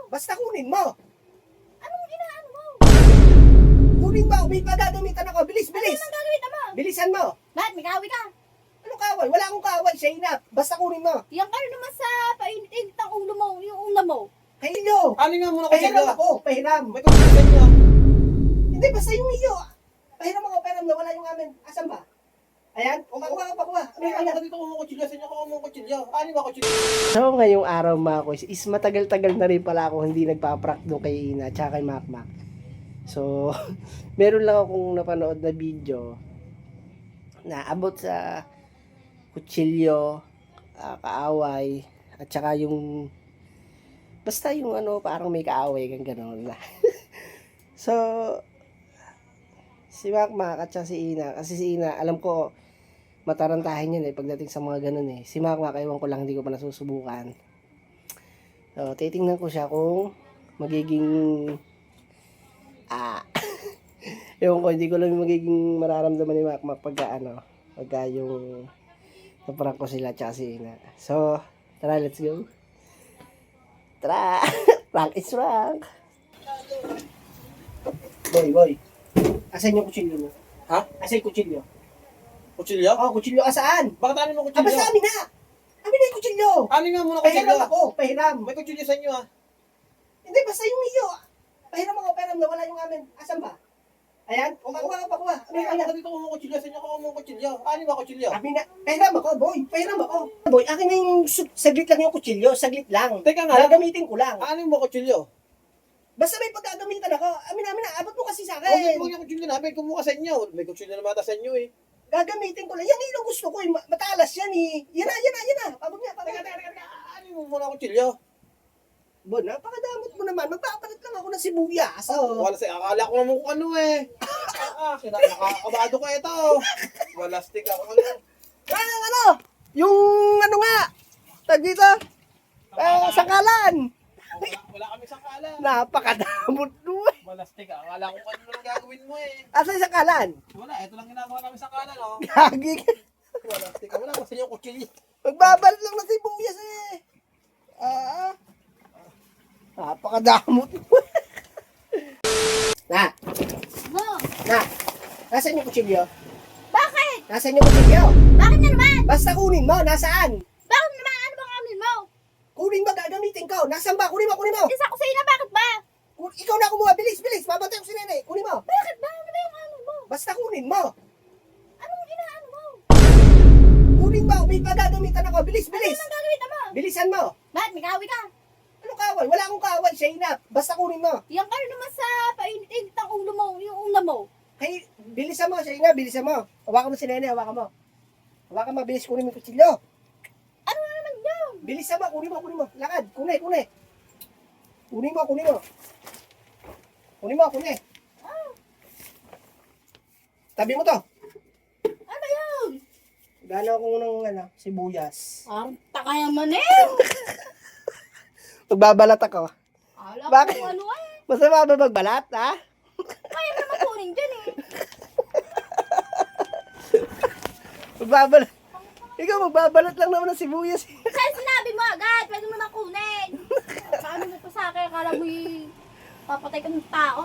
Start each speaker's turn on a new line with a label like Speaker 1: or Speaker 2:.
Speaker 1: Basta kunin mo.
Speaker 2: Anong inaano mo?
Speaker 1: Kunin mo, may pagagamitan ako. Bilis,
Speaker 2: Ano
Speaker 1: bilis.
Speaker 2: naman gagawin mo?
Speaker 1: Bilisan mo.
Speaker 2: Bakit? May kaaway ka?
Speaker 1: Anong kaway? Wala akong kaway, Shayna. Basta kunin mo.
Speaker 2: Yan ka naman sa painit-init ng ulo mo, yung una mo.
Speaker 1: Kayo.
Speaker 3: Ano nga muna
Speaker 1: Pahiram
Speaker 3: kutsilyo?
Speaker 1: ako, pahiram.
Speaker 3: May kutsilyo sa inyo ah.
Speaker 1: Hindi, basta yung iyo. Pahiram ako, pahiram na wala yung amin. Asan ba? Ayan, pakuha ka, pakuha.
Speaker 3: Ano ka dito kung kutsilyo sa inyo? Kung mong kutsilyo. Ano ba kutsilyo?
Speaker 4: So, ngayong araw mga kuys, is matagal-tagal na rin pala ako hindi nagpa-prank doon kay Ina at kay Makmak. So, meron lang akong napanood na video na about sa kutsilyo, kaaway, at saka yung basta yung ano, parang may kaaway kang gano'n na. So, si Makmak at saka si Ina, kasi si Ina, alam ko, matarantahin yan pagdating sa mga ganun Si Makmak, ewan ko lang, hindi ko pa nasusubukan. So, titingnan ko siya kung magiging, ewan ko, hindi ko lang magiging mararamdaman ni Makmak pagka yung naprank ko sila tsaka si Ina. So, tara, let's go. Tara! Prank is prank!
Speaker 1: Boy. Asan yung kutsilyo mo?
Speaker 3: Ha?
Speaker 1: Asan yung kutsilyo?
Speaker 3: Kutsilyo?
Speaker 1: Oh, kutsilyo asaan?
Speaker 3: Bakit ano mo
Speaker 1: Ah,
Speaker 3: kutsilyo?
Speaker 1: basta amin na! Amin na yung kutsilyo!
Speaker 3: Ano nga muna
Speaker 1: Pahiram
Speaker 3: kutsilyo?
Speaker 1: ako, pahiram.
Speaker 3: May kutsilyo sa inyo ah.
Speaker 1: Hindi, basta yung iyo. Pahiram ako, pahiram na wala yung amin. Asan ba? Ayan, pakuha ka, pakuha.
Speaker 3: Ano ka dito kung mong kutsilyo sa inyo? Kung mong kutsilyo. Ano ba kutsilyo?
Speaker 1: Amin na, pahiram ako, boy. Pahiram ako. Boy, akin na yung saglit lang yung kutsilyo. Saglit lang.
Speaker 3: Teka nga.
Speaker 1: Gagamitin ko lang.
Speaker 3: Ano mo kutsilyo?
Speaker 1: Basta may pagkagamitan ako. Amin, abot mo kasi sa
Speaker 3: Huwag
Speaker 1: akin.
Speaker 3: yung kutsilyo namin. Kumuha sa inyo. May kutsilyo na mata sa inyo eh.
Speaker 1: Gagamitin ko lang. Yan yung gusto ko. Matalas yan eh. Yan na. Pabog niya, pabog.
Speaker 3: Teka. Ano mo muna kutsilyo?
Speaker 1: Bon, napakadamot mo naman. Magpapalit lang ako ng sibuyas. Oh.
Speaker 3: Wala sa akala ko naman kung ano eh. Nakakabado ka ito. Wala stick ako ano.
Speaker 1: Ano? Yung ano nga. Tag dito. Sangkalan.
Speaker 3: Wala kami sangkala.
Speaker 1: Napakadamot mo eh.
Speaker 3: Wala stick. Akala ko kung ano lang gagawin mo eh.
Speaker 1: Asa yung sangkalan?
Speaker 3: Wala, ito lang ginagawa namin sangkala no.
Speaker 1: Gagi.
Speaker 3: Wala stick. Wala kasi yung kutsilyo.
Speaker 1: Magbabalit lang ng sibuyas eh. Napakadamot mo. Na.
Speaker 2: Mo,
Speaker 1: Nasaan yung kutsilyo?
Speaker 2: bakit?
Speaker 1: Nasaan yung kutsilyo?
Speaker 2: Bakit na naman?
Speaker 1: Basta kunin mo. Nasaan?
Speaker 2: Bakit naman? Ano bang amin mo?
Speaker 1: Kunin mo, gagamitin ko. Nasaan ba? Kunin mo.
Speaker 2: Isa ko sa ina, bakit ba?
Speaker 1: Ikaw na kumuha. Bilis. Babantay ko si Nene. Kunin mo.
Speaker 2: Bakit ba? Ano ba yung ano mo?
Speaker 1: Basta kunin mo.
Speaker 2: Anong inaano mo?
Speaker 1: Kunin mo. May pagagamitan ako. Bilis.
Speaker 2: Ano naman gagawin mo?
Speaker 1: Bilisan mo.
Speaker 2: Bakit? May kaaway ka?
Speaker 1: Anong kaway? Wala akong kaway, Shayna. Basta kunin mo.
Speaker 2: Yan ka naman sa painit-init ng ulo mo, yung una mo.
Speaker 1: Hey, bilisan mo, Shayna. Bilisan mo. Hawakan mo si Nene. Hawakan mo. Bilis. Kunin mo yung kutsilyo.
Speaker 2: Ano na naman yun?
Speaker 1: Bilisan mo. Kunin mo. Lakad. Kunin. Kunin mo. Tabi mo to.
Speaker 2: Ano ba yun?
Speaker 1: Gano'n ako ng sibuyas.
Speaker 2: Ang takaya man eh.
Speaker 1: Magbabalat ako.
Speaker 2: Alam
Speaker 1: Bakit?
Speaker 2: ko ano eh.
Speaker 1: Masama ba magbalat, ha?
Speaker 2: Kaya mo naman kunin dyan eh.
Speaker 1: Magbabalat. Ikaw, magbabalat lang naman ng sibuyas.
Speaker 2: Kasi sinabi mo agad, pwede mo naman kunin. Paano mo to sa akin? Akala mo papatay ka ng tao.